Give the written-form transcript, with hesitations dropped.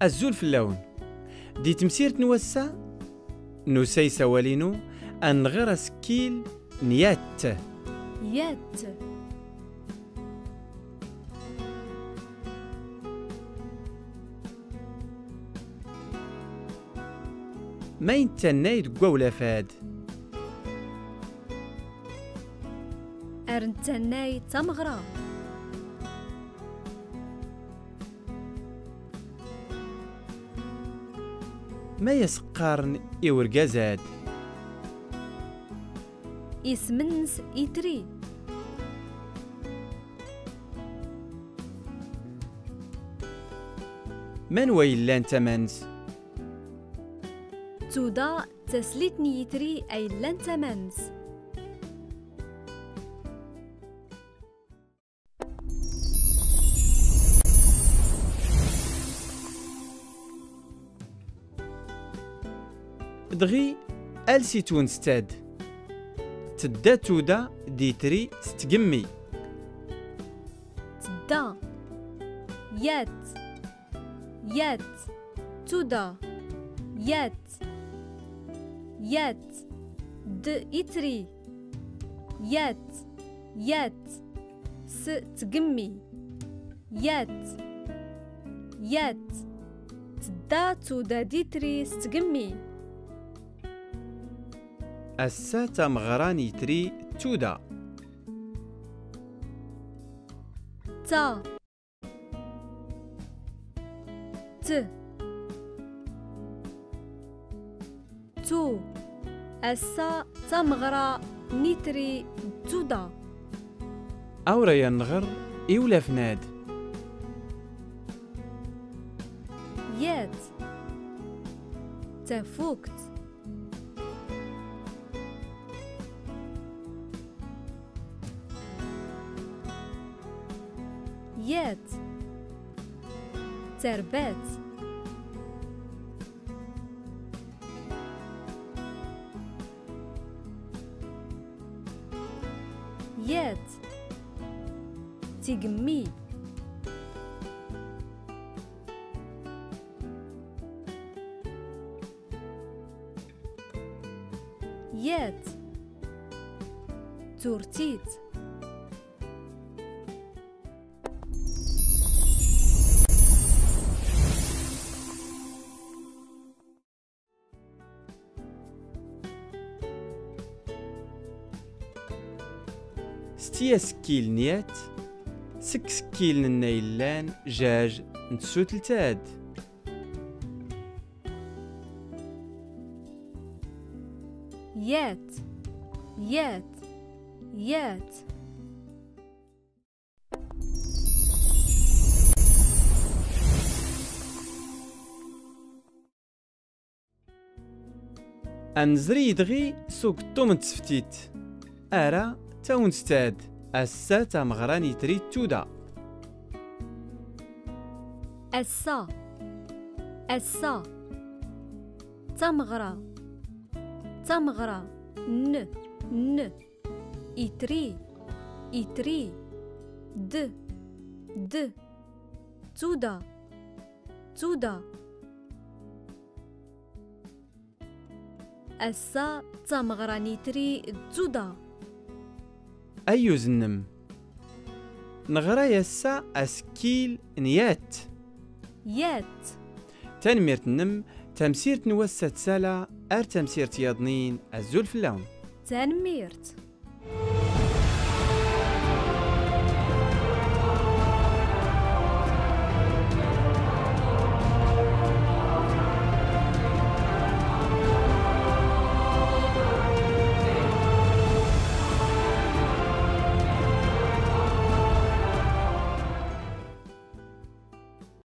الزول في اللون دي تمسيرت نوسا نسي سوالينو أنغر سكيل نيات يات ما ينتنايد قولا فاد أرنتناي تمغرا ما يسقارن إورقازاد إسمنس إتري من ويلان تمنس تودا تسليتني يتري أي لن تمنس دغي ألسي تونستاد تدا تودا ديتري ستقمي تدا يات يات تودا يات يات د إتري يات يات س تقمي يات يات تدا تودا ديتري ستقمي الساتا مغراني تري تودا تا ت تو السا تمغرا نيتري تودا أورا ينغر إولا فناد يات تفوكت يات تربات يات تقمي يات تورتيت ستيا سكيل نيات سك سكيل النيلان جاج نتسو تلتاد يات يات يات أنزري دغي سوق توم تسفتيت أرا تاونستاد الساتا مغراني تري تودا السا السا تمغرا تمغرا ن ن إتري إتري د د تودا تودا السا تمغرا نيتري تودا أيو زنم نغرا يسا أسكيل نيات يات تنميرت نم تمسيرت نوسات سالا أر تمسيرت يضنين الزول في اللون تنميرت